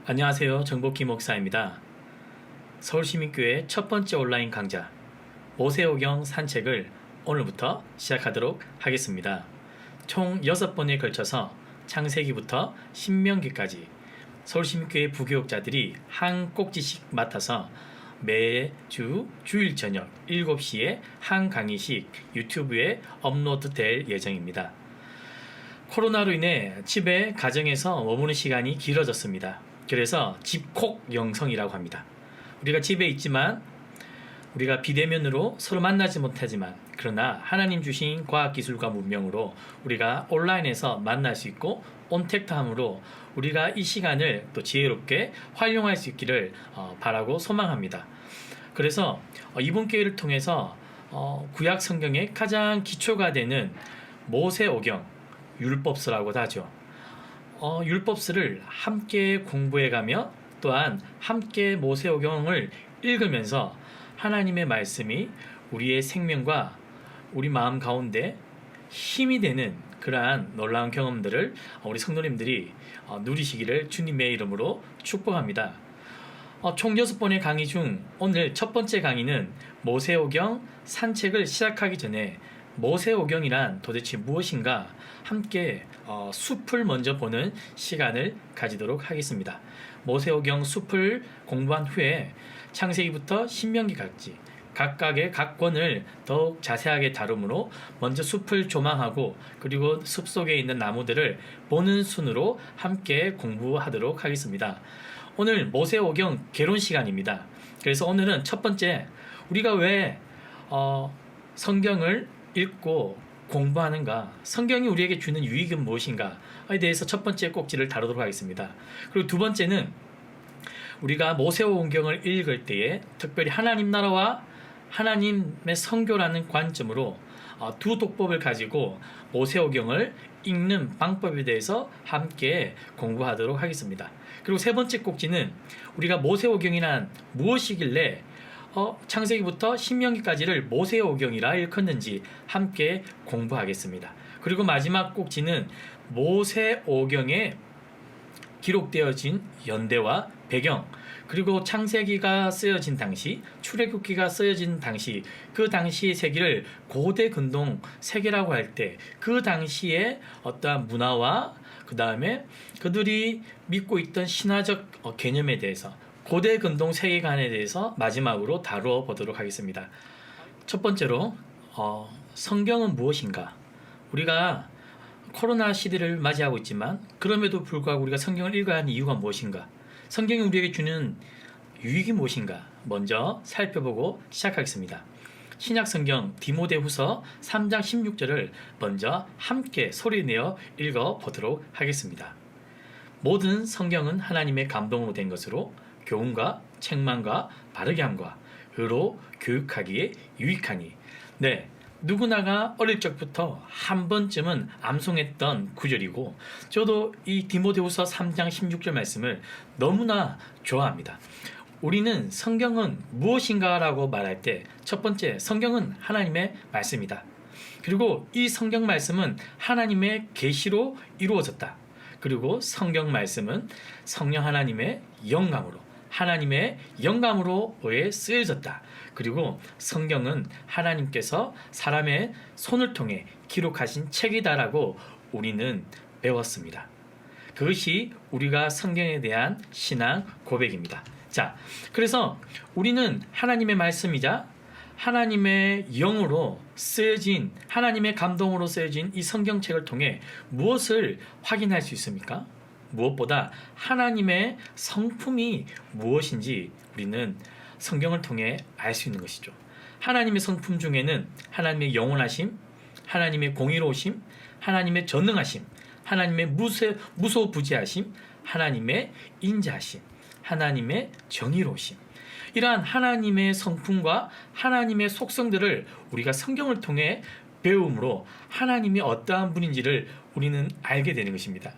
안녕하세요. 정복기 목사입니다. 서울시민교회 첫 번째 온라인 강좌 모세오경 산책을 오늘부터 시작하도록 하겠습니다. 총 6번에 걸쳐서 창세기부터 신명기까지 서울시민교회 부교육자들이 한 꼭지씩 맡아서 매주 주일 저녁 7시에 한 강의씩 유튜브에 업로드될 예정입니다. 코로나로 인해 집에 가정에서 머무는 시간이 길어졌습니다. 그래서 집콕 영성이라고 합니다. 우리가 집에 있지만 우리가 비대면으로 서로 만나지 못하지만 그러나 하나님 주신 과학기술과 문명으로 우리가 온라인에서 만날 수 있고 온택트함으로 우리가 이 시간을 또 지혜롭게 활용할 수 있기를 바라고 소망합니다. 그래서 이번 기회를 통해서 구약 성경의 가장 기초가 되는 모세오경 율법서라고도 하죠. 율법서를 함께 공부해가며 또한 함께 모세오경을 읽으면서 하나님의 말씀이 우리의 생명과 우리 마음 가운데 힘이 되는 그러한 놀라운 경험들을 우리 성도님들이 누리시기를 주님의 이름으로 축복합니다. 총 6번의 강의 중 오늘 첫 번째 강의는 모세오경 산책을 시작하기 전에 모세오경이란 도대체 무엇인가 함께 숲을 먼저 보는 시간을 가지도록 하겠습니다. 모세오경 숲을 공부한 후에 창세기부터 신명기까지 각각의 각 권을 더욱 자세하게 다루므로 먼저 숲을 조망하고 그리고 숲 속에 있는 나무들을 보는 순으로 함께 공부하도록 하겠습니다. 오늘 모세오경 개론 시간입니다. 그래서 오늘은 첫 번째 우리가 왜 성경을 읽고 공부하는가, 성경이 우리에게 주는 유익은 무엇인가에 대해서 첫 번째 꼭지를 다루도록 하겠습니다. 그리고 두 번째는 우리가 모세오경을 읽을 때에 특별히 하나님 나라와 하나님의 선교라는 관점으로 두 독법을 가지고 모세오경을 읽는 방법에 대해서 함께 공부하도록 하겠습니다. 그리고 세 번째 꼭지는 우리가 모세오경이란 무엇이길래 창세기부터 신명기까지를 모세오경이라 일컫는지 함께 공부하겠습니다. 그리고 마지막 꼭지는 모세오경에 기록되어진 연대와 배경, 그리고 창세기가 쓰여진 당시, 출애굽기가 쓰여진 당시, 그 당시의 세계를 고대 근동 세계라고 할 때 그 당시의 어떠한 문화와 그 다음에 그들이 믿고 있던 신화적 개념에 대해서 고대 근동 세계관에 대해서 마지막으로 다루어 보도록 하겠습니다. 첫 번째로 성경은 무엇인가? 우리가 코로나 시대를 맞이하고 있지만 그럼에도 불구하고 우리가 성경을 읽어야 하는 이유가 무엇인가? 성경이 우리에게 주는 유익이 무엇인가? 먼저 살펴보고 시작하겠습니다. 신약성경 디모데후서 3장 16절을 먼저 함께 소리내어 읽어보도록 하겠습니다. 모든 성경은 하나님의 감동으로 된 것으로 교훈과 책망과 바르게 함과 의로 교육하기에 유익하니. 네, 누구나가 어릴 적부터 한 번쯤은 암송했던 구절이고 저도 이 디모데후서 3장 16절 말씀을 너무나 좋아합니다. 우리는 성경은 무엇인가라고 말할 때 첫 번째, 성경은 하나님의 말씀이다. 그리고 이 성경 말씀은 하나님의 계시로 이루어졌다. 그리고 성경 말씀은 성령 하나님의 영감으로 하나님의 영감으로 쓰여졌다. 그리고 성경은 하나님께서 사람의 손을 통해 기록하신 책이다라고 우리는 배웠습니다. 그것이 우리가 성경에 대한 신앙 고백입니다. 자, 그래서 우리는 하나님의 말씀이자 하나님의 영으로 쓰여진, 하나님의 감동으로 쓰여진 이 성경책을 통해 무엇을 확인할 수 있습니까? 무엇보다 하나님의 성품이 무엇인지 우리는 성경을 통해 알 수 있는 것이죠. 하나님의 성품 중에는 하나님의 영원하심, 하나님의 공의로우심, 하나님의 전능하심, 하나님의 무소부지하심, 하나님의 인자하심, 하나님의 정의로우심, 이러한 하나님의 성품과 하나님의 속성들을 우리가 성경을 통해 배움으로 하나님이 어떠한 분인지를 우리는 알게 되는 것입니다.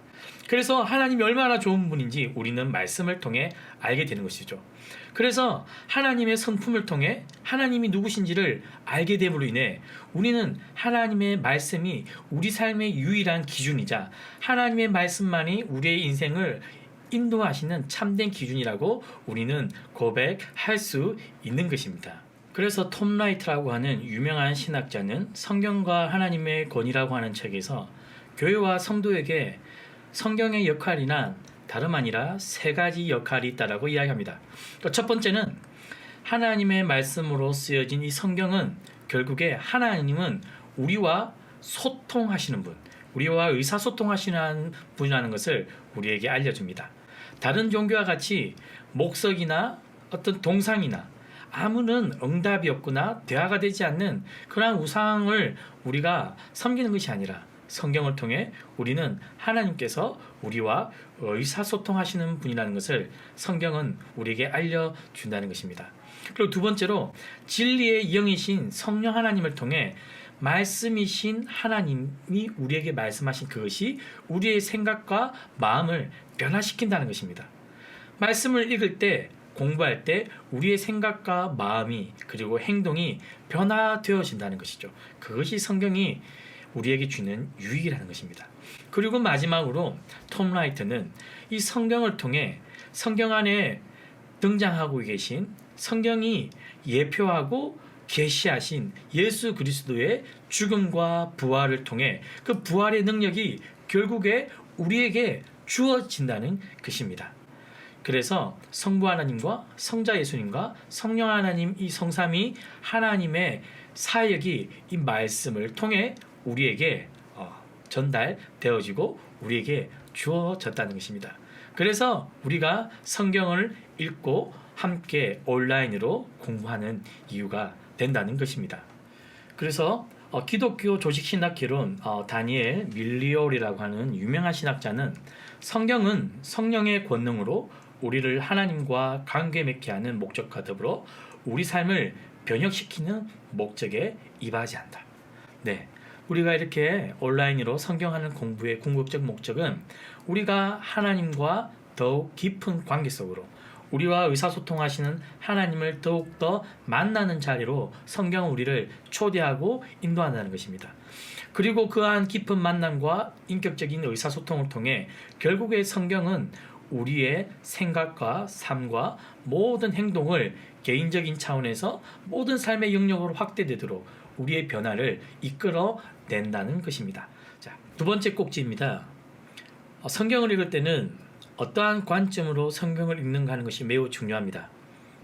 그래서 하나님이 얼마나 좋은 분인지 우리는 말씀을 통해 알게 되는 것이죠. 그래서 하나님의 성품을 통해 하나님이 누구신지를 알게 됨으로 인해 우리는 하나님의 말씀이 우리 삶의 유일한 기준이자 하나님의 말씀만이 우리의 인생을 인도하시는 참된 기준이라고 우리는 고백할 수 있는 것입니다. 그래서 톰 라이트라고 하는 유명한 신학자는 성경과 하나님의 권위라고 하는 책에서 교회와 성도에게 성경의 역할이란 다름 아니라 세 가지 역할이 있다라고 이야기합니다. 첫 번째는 하나님의 말씀으로 쓰여진 이 성경은 결국에 하나님은 우리와 소통하시는 분, 우리와 의사소통하시는 분이라는 것을 우리에게 알려줍니다. 다른 종교와 같이 목석이나 어떤 동상이나 아무런 응답이 없거나 대화가 되지 않는 그러한 우상을 우리가 섬기는 것이 아니라 성경을 통해 우리는 하나님께서 우리와 의사소통하시는 분이라는 것을 성경은 우리에게 알려준다는 것입니다. 그리고 두 번째로 진리의 영이신 성령 하나님을 통해 말씀이신 하나님이 우리에게 말씀하신 그것이 우리의 생각과 마음을 변화시킨다는 것입니다. 말씀을 읽을 때, 공부할 때 우리의 생각과 마음이 그리고 행동이 변화되어진다는 것이죠. 그것이 성경이 우리에게 주는 유익이라는 것입니다. 그리고 마지막으로 톰 라이트는 이 성경을 통해 성경 안에 등장하고 계신 성경이 예표하고 계시하신 예수 그리스도의 죽음과 부활을 통해 그 부활의 능력이 결국에 우리에게 주어진다는 것입니다. 그래서 성부 하나님과 성자 예수님과 성령 하나님 이 성삼위 하나님의 사역이 이 말씀을 통해 우리에게 전달되어지고 우리에게 주어졌다는 것입니다. 그래서 우리가 성경을 읽고 함께 온라인으로 공부하는 이유가 된다는 것입니다. 그래서 기독교 조직신학개론 다니엘 밀리올이라고 하는 유명한 신학자는 성경은 성령의 권능으로 우리를 하나님과 관계 맺게 하는 목적과 더불어 우리 삶을 변혁시키는 목적에 이바지한다. 네, 우리가 이렇게 온라인으로 성경하는 공부의 궁극적 목적은 우리가 하나님과 더욱 깊은 관계 속으로 우리와 의사소통하시는 하나님을 더욱더 만나는 자리로 성경은 우리를 초대하고 인도한다는 것입니다. 그리고 그러한 깊은 만남과 인격적인 의사소통을 통해 결국에 성경은 우리의 생각과 삶과 모든 행동을 개인적인 차원에서 모든 삶의 영역으로 확대되도록 우리의 변화를 이끌어낸다는 것입니다. 자, 두 번째 꼭지입니다. 성경을 읽을 때는 어떠한 관점으로 성경을 읽는가 하는 것이 매우 중요합니다.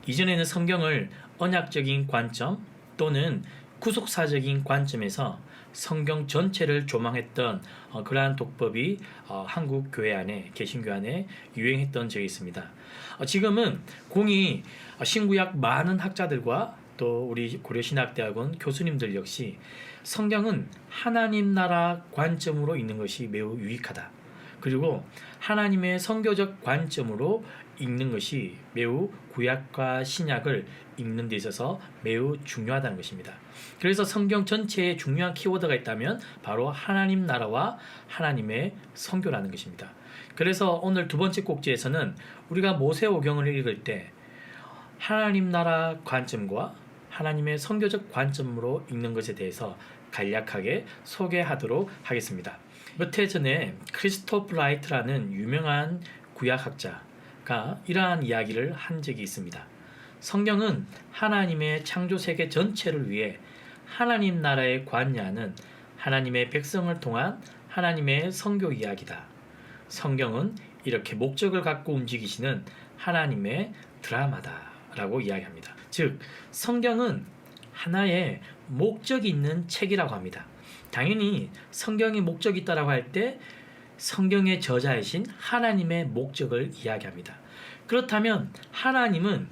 이전에는 성경을 언약적인 관점 또는 구속사적인 관점에서 성경 전체를 조망했던 그러한 독법이 한국 교회 안에 개신교 안에 유행했던 적이 있습니다. 지금은 공이 신구약 많은 학자들과 또 우리 고려신학대학원 교수님들 역시 성경은 하나님 나라 관점으로 읽는 것이 매우 유익하다. 그리고 하나님의 선교적 관점으로 읽는 것이 매우 구약과 신약을 읽는 데 있어서 매우 중요하다는 것입니다. 그래서 성경 전체에 중요한 키워드가 있다면 바로 하나님 나라와 하나님의 선교라는 것입니다. 그래서 오늘 두 번째 꼭지에서는 우리가 모세오경을 읽을 때 하나님 나라 관점과 하나님의 선교적 관점으로 읽는 것에 대해서 간략하게 소개하도록 하겠습니다. 몇 해 전에 크리스토프 라이트라는 유명한 구약학자가 이러한 이야기를 한 적이 있습니다. 성경은 하나님의 창조 세계 전체를 위해 하나님 나라에 관여하는 하나님의 백성을 통한 하나님의 선교 이야기다. 성경은 이렇게 목적을 갖고 움직이시는 하나님의 드라마다라고 이야기합니다. 즉, 성경은 하나의 목적이 있는 책이라고 합니다. 당연히 성경에 목적이 있다라고 할 때 성경의 저자이신 하나님의 목적을 이야기합니다. 그렇다면 하나님은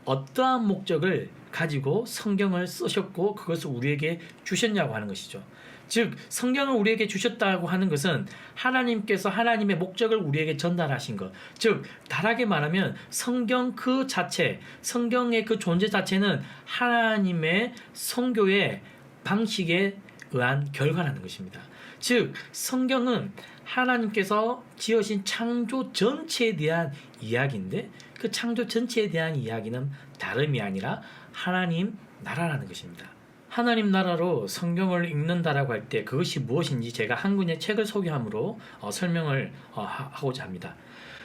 어떠한 목적을 가지고 성경을 쓰셨고 그것을 우리에게 주셨냐고 하는 것이죠. 즉, 성경을 우리에게 주셨다고 하는 것은 하나님께서 하나님의 목적을 우리에게 전달하신 것. 즉, 다르게 말하면 성경 그 자체, 성경의 그 존재 자체는 하나님의 선교의 방식에 의한 결과라는 것입니다. 즉, 성경은 하나님께서 지으신 창조 전체에 대한 이야기인데 그 창조 전체에 대한 이야기는 다름이 아니라 하나님 나라라는 것입니다. 하나님 나라로 성경을 읽는다라고 할 때 그것이 무엇인지 제가 한 권의 책을 소개함으로 설명을 하고자 합니다.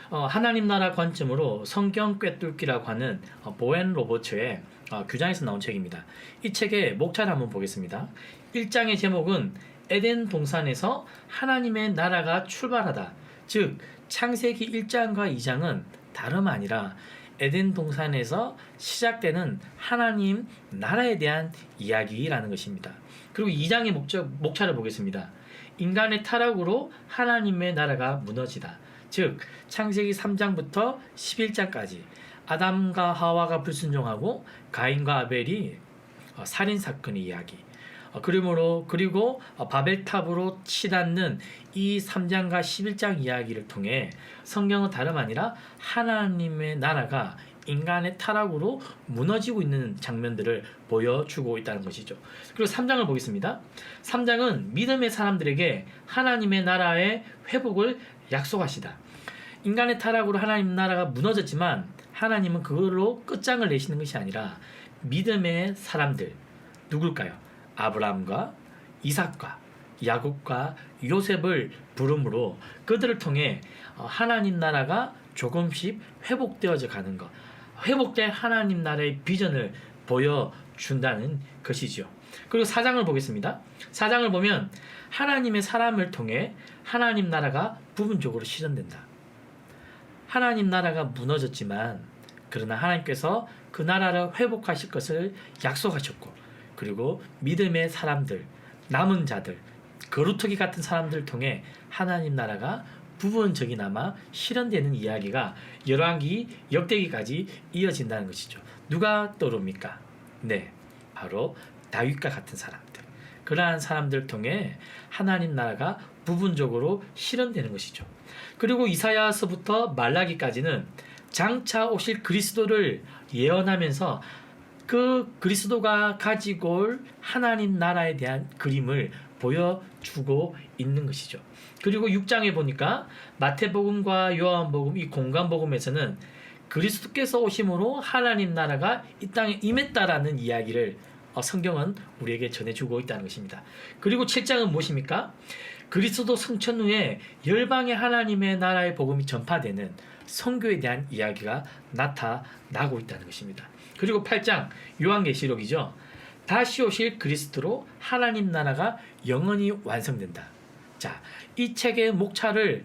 하나님 나라 관점으로 성경 꿰뚫기라고 하는 보엔 로버츠의 규장에서 나온 책입니다. 이 책의 목차를 한번 보겠습니다. 1장의 제목은 에덴 동산에서 하나님의 나라가 출발하다. 즉 창세기 1장과 2장은 다름 아니라 에덴 동산에서 시작되는 하나님 나라에 대한 이야기라는 것입니다. 그리고 2장의 목차를 보겠습니다. 인간의 타락으로 하나님의 나라가 무너지다. 즉 창세기 3장부터 11장까지 아담과 하와가 불순종하고 가인과 아벨이 살인사건의 이야기, 그리고 바벨탑으로 치닫는 이 3장과 11장 이야기를 통해 성경은 다름 아니라 하나님의 나라가 인간의 타락으로 무너지고 있는 장면들을 보여주고 있다는 것이죠. 그리고 3장을 보겠습니다. 3장은 믿음의 사람들에게 하나님의 나라의 회복을 약속하시다. 인간의 타락으로 하나님 나라가 무너졌지만 하나님은 그걸로 끝장을 내시는 것이 아니라 믿음의 사람들, 누굴까요? 아브라함과 이삭과 야곱과 요셉을 부름으로 그들을 통해 하나님 나라가 조금씩 회복되어져 가는 것, 회복된 하나님 나라의 비전을 보여준다는 것이죠. 그리고 4장을 보겠습니다. 4장을 보면 하나님의 사람을 통해 하나님 나라가 부분적으로 실현된다. 하나님 나라가 무너졌지만 그러나 하나님께서 그 나라를 회복하실 것을 약속하셨고, 그리고 믿음의 사람들, 남은 자들, 거루터기 같은 사람들을 통해 하나님 나라가 부분적이나마 실현되는 이야기가 열왕기, 역대기까지 이어진다는 것이죠. 누가 떠오릅니까? 네, 바로 다윗과 같은 사람들. 그러한 사람들을 통해 하나님 나라가 부분적으로 실현되는 것이죠. 그리고 이사야서부터 말라기까지는 장차 오실 그리스도를 예언하면서 그 그리스도가 가지고 올 하나님 나라에 대한 그림을 보여주고 있는 것이죠. 그리고 6장에 보니까 마태복음과 요한복음, 이 공간복음에서는 그리스도께서 오심으로 하나님 나라가 이 땅에 임했다라는 이야기를 성경은 우리에게 전해주고 있다는 것입니다. 그리고 7장은 무엇입니까? 그리스도 승천 후에 열방의 하나님의 나라의 복음이 전파되는 선교에 대한 이야기가 나타나고 있다는 것입니다. 그리고 8장 요한계시록이죠. 다시 오실 그리스도로 하나님 나라가 영원히 완성된다. 자, 이 책의 목차를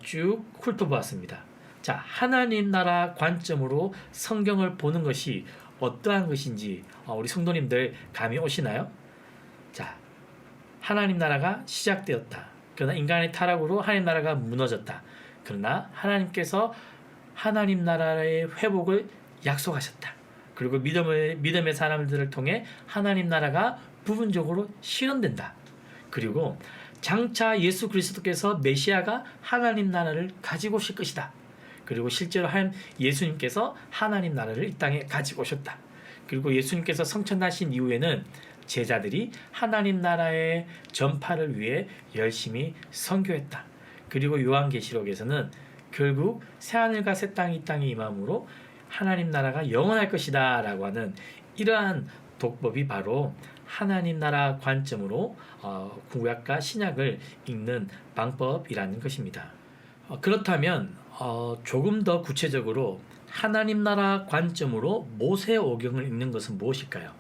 쭉 훑어보았습니다. 자, 하나님 나라 관점으로 성경을 보는 것이 어떠한 것인지 우리 성도님들 감이 오시나요? 자, 하나님 나라가 시작되었다. 그러나 인간의 타락으로 하나님 나라가 무너졌다. 그러나 하나님께서 하나님 나라의 회복을 약속하셨다. 그리고 믿음의 사람들을 통해 하나님 나라가 부분적으로 실현된다. 그리고 장차 예수 그리스도께서 메시아가 하나님 나라를 가지고 오실 것이다. 그리고 실제로 예수님께서 하나님 나라를 이 땅에 가지고 오셨다. 그리고 예수님께서 성천하신 이후에는 제자들이 하나님 나라의 전파를 위해 열심히 선교했다. 그리고 요한계시록에서는 결국 새하늘과 새 땅이 이 땅에 임함으로 하나님 나라가 영원할 것이다 라고 하는 이러한 독법이 바로 하나님 나라 관점으로 구약과 신약을 읽는 방법이라는 것입니다. 그렇다면 조금 더 구체적으로 하나님 나라 관점으로 모세오경을 읽는 것은 무엇일까요?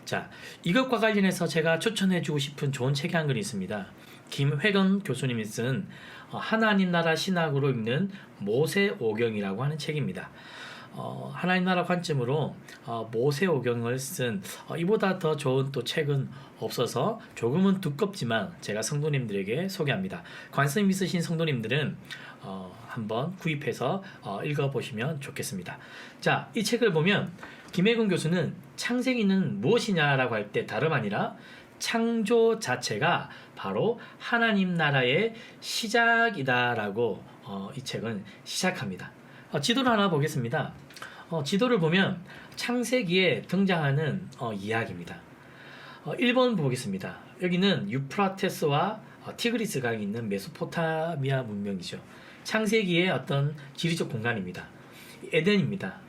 자, 이것과 관련해서 제가 추천해주고 싶은 좋은 책이 한 권이 있습니다. 김회건 교수님이 쓴 하나님 나라 신학으로 읽는 모세오경이라고 하는 책입니다. 하나님 나라 관점으로 모세오경을 쓴 이보다 더 좋은 또 책은 없어서 조금은 두껍지만 제가 성도님들에게 소개합니다. 관심 있으신 성도님들은 한번 구입해서 읽어보시면 좋겠습니다. 자, 이 책을 보면 김혜근 교수는 창세기는 무엇이냐라고 할 때 다름 아니라 창조 자체가 바로 하나님 나라의 시작이다라고 이 책은 시작합니다. 지도를 하나 보겠습니다. 지도를 보면 창세기에 등장하는 이야기입니다. 1번 보겠습니다. 여기는 유프라테스와 티그리스 강이 있는 메소포타미아 문명이죠. 창세기의 어떤 지리적 공간입니다. 에덴입니다.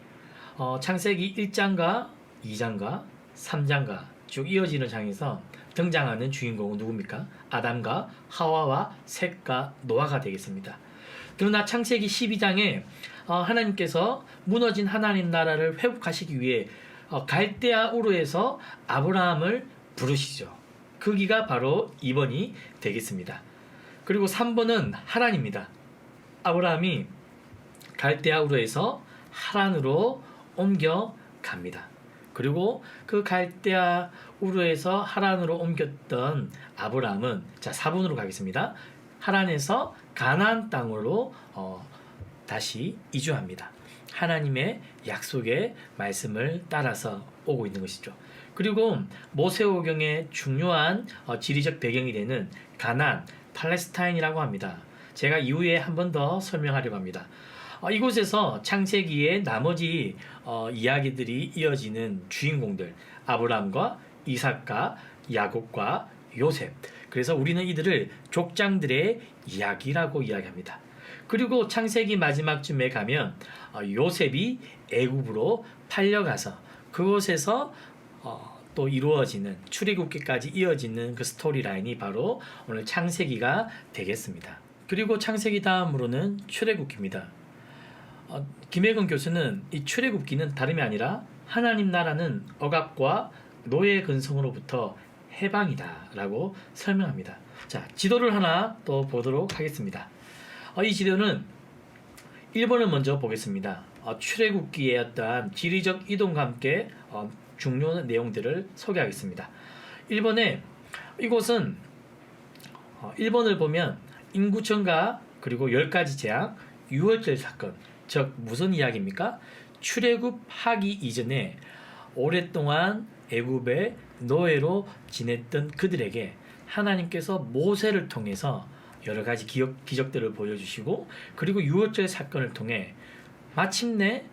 창세기 1장과 2장과 3장과 쭉 이어지는 장에서 등장하는 주인공은 누굽니까? 아담과 하와와 셋과 노아가 되겠습니다. 그러나 창세기 12장에 하나님께서 무너진 하나님 나라를 회복하시기 위해 갈대아 우르에서 아브라함을 부르시죠. 거기가 바로 2번이 되겠습니다. 그리고 3번은 하란입니다. 아브라함이 갈대아 우르에서 하란으로 옮겨갑니다. 그리고 그 갈대아 우르에서 하란으로 옮겼던 아브라함은, 자 4번으로 가겠습니다. 하란에서 가나안 땅으로 다시 이주합니다. 하나님의 약속의 말씀을 따라서 오고 있는 것이죠. 그리고 모세오경의 중요한 지리적 배경이 되는 가나안, 팔레스타인이라고 합니다. 제가 이후에 한 번 더 설명하려고 합니다. 이곳에서 창세기의 나머지 이야기들이 이어지는 주인공들, 아브라함과 이삭과 야곱과 요셉. 그래서 우리는 이들을 족장들의 이야기라고 이야기합니다. 그리고 창세기 마지막쯤에 가면 요셉이 애굽으로 팔려가서 그곳에서 또 이루어지는 출애굽기까지 이어지는 그 스토리라인이 바로 오늘 창세기가 되겠습니다. 그리고 창세기 다음으로는 출애굽기입니다. 김혜근 교수는 이 출애굽기는 다름이 아니라 하나님 나라는 억압과 노예 근성으로부터 해방이다 라고 설명합니다. 자, 지도를 하나 또 보도록 하겠습니다. 이 지도는 1번을 먼저 보겠습니다. 출애굽기의 어떠한 지리적 이동과 함께 중요한 내용들을 소개하겠습니다. 1번에 이곳은 1번을 보면 인구 증가 그리고 10가지 재앙, 유월절 사건, 즉 무슨 이야기입니까? 출애굽하기 이전에 오랫동안 애굽의 노예로 지냈던 그들에게 하나님께서 모세를 통해서 여러 가지 기적들을 보여주시고, 그리고 유월절 사건을 통해 마침내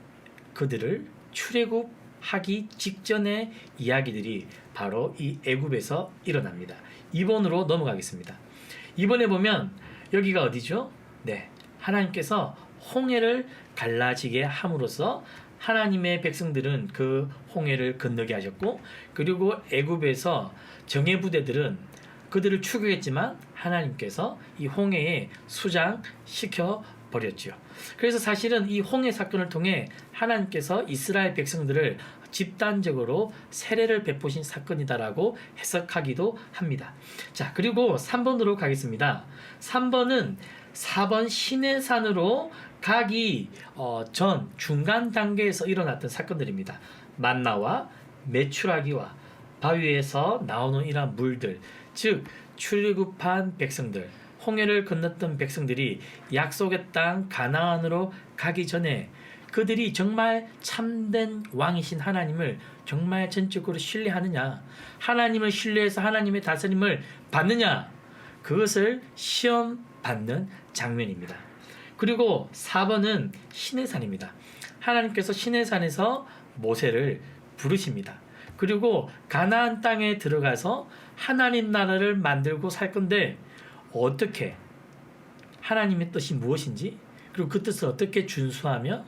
그들을 출애굽하기 직전의 이야기들이 바로 이 애굽에서 일어납니다. 2번으로 넘어가겠습니다. 2번에 보면 여기가 어디죠? 네, 하나님께서 홍해를 갈라지게 함으로써 하나님의 백성들은 그 홍해를 건너게 하셨고, 그리고 애굽에서 정예부대들은 그들을 추격했지만 하나님께서 이 홍해에 수장시켜 버렸죠. 그래서 사실은 이 홍해 사건을 통해 하나님께서 이스라엘 백성들을 집단적으로 세례를 베푸신 사건이다라고 해석하기도 합니다. 자, 그리고 3번으로 가겠습니다. 3번은 4번 시내산으로 가기 전 중간 단계에서 일어났던 사건들입니다. 만나와 메추라기와 바위에서 나오는 이러한 물들, 즉 출애굽한 백성들, 홍해를 건넜던 백성들이 약속의 땅 가나안으로 가기 전에 그들이 정말 참된 왕이신 하나님을 정말 전적으로 신뢰하느냐, 하나님을 신뢰해서 하나님의 다스림을 받느냐, 그것을 시험받는 장면입니다. 그리고 4번은 시내산입니다. 하나님께서 시내산에서 모세를 부르십니다. 그리고 가나안 땅에 들어가서 하나님 나라를 만들고 살 건데 어떻게, 하나님의 뜻이 무엇인지, 그리고 그 뜻을 어떻게 준수하며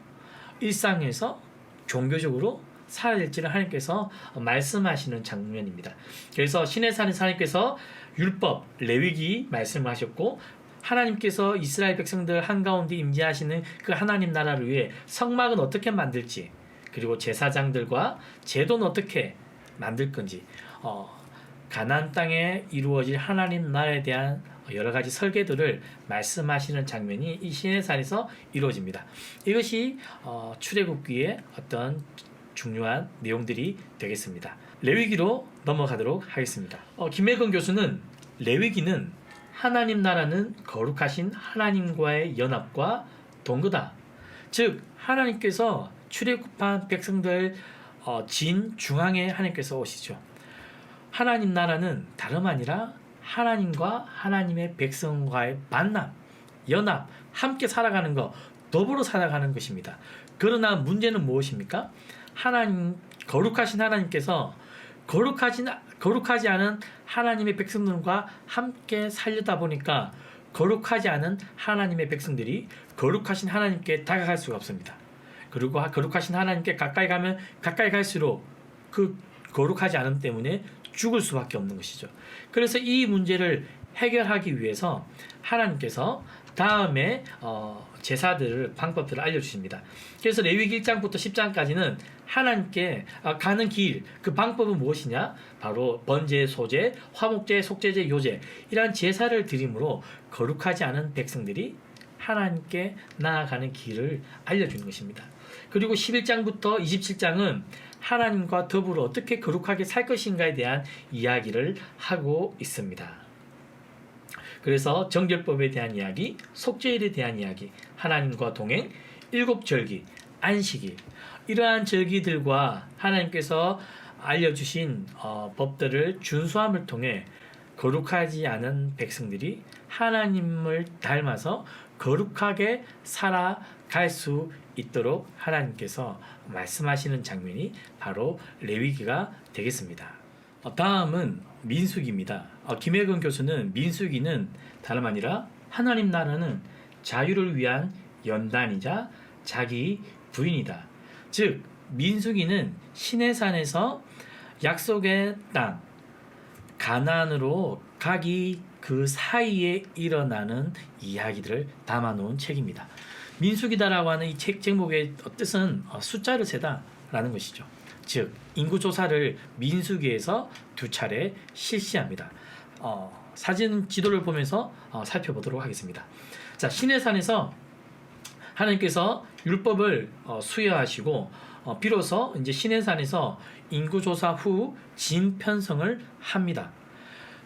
일상에서 종교적으로 살아야 될지를 하나님께서 말씀하시는 장면입니다. 그래서 시내산에서 하나님께서 율법, 레위기 말씀을 하셨고, 하나님께서 이스라엘 백성들 한가운데 임재하시는 그 하나님 나라를 위해 성막은 어떻게 만들지, 그리고 제사장들과 제도는 어떻게 만들 건지, 가나안 땅에 이루어질 하나님 나라에 대한 여러 가지 설계도를 말씀하시는 장면이 이 시내산에서 이루어집니다. 이것이 출애굽기의 어떤 중요한 내용들이 되겠습니다. 레위기로 넘어가도록 하겠습니다. 김혜근 교수는 레위기는 하나님 나라는 거룩하신 하나님과의 연합과 동거다. 즉 하나님께서 출애굽한 백성들 진 중앙에 하나님께서 오시죠. 하나님 나라는 다름 아니라 하나님과 하나님의 백성과의 만남, 연합, 함께 살아가는 것, 더불어 살아가는 것입니다. 그러나 문제는 무엇입니까? 하나님, 거룩하신 하나님께서 거룩하지 않은 하나님의 백성들과 함께 살려다 보니까 거룩하지 않은 하나님의 백성들이 거룩하신 하나님께 다가갈 수가 없습니다. 그리고 거룩하신 하나님께 가까이 가면 가까이 갈수록 그 거룩하지 않음 때문에 죽을 수밖에 없는 것이죠. 그래서 이 문제를 해결하기 위해서 하나님께서 다음에 제사들을 방법들을 알려주십니다. 그래서 레위기 1장부터 10장까지는 하나님께 가는 길, 그 방법은 무엇이냐? 바로 번제, 소제, 화목제, 속죄제, 요제 이러한 제사를 드림으로 거룩하지 않은 백성들이 하나님께 나아가는 길을 알려주는 것입니다. 그리고 11장부터 27장은 하나님과 더불어 어떻게 거룩하게 살 것인가에 대한 이야기를 하고 있습니다. 그래서 정결법에 대한 이야기, 속죄일에 대한 이야기, 하나님과 동행, 일곱 절기, 안식일 이러한 절기들과 하나님께서 알려주신 법들을 준수함을 통해 거룩하지 않은 백성들이 하나님을 닮아서 거룩하게 살아갈 수 있도록 하나님께서 말씀하시는 장면이 바로 레위기가 되겠습니다. 다음은 민수기입니다. 김혜근 교수는 민수기는 다름 아니라 하나님 나라는 자유를 위한 연단이자 자기 부인이다. 즉 민수기는 시내산에서 약속의 땅 가나안으로 가기 그 사이에 일어나는 이야기들을 담아놓은 책입니다. 민수기다라고 하는 이 책 제목의 뜻은 숫자를 세다라는 것이죠. 즉 인구조사를 민수기에서 2차례 실시합니다. 사진 지도를 보면서 살펴보도록 하겠습니다. 자, 시내산에서 하나님께서 율법을 수여하시고 비로소 이제 시내산에서 인구조사 후 진편성을 합니다.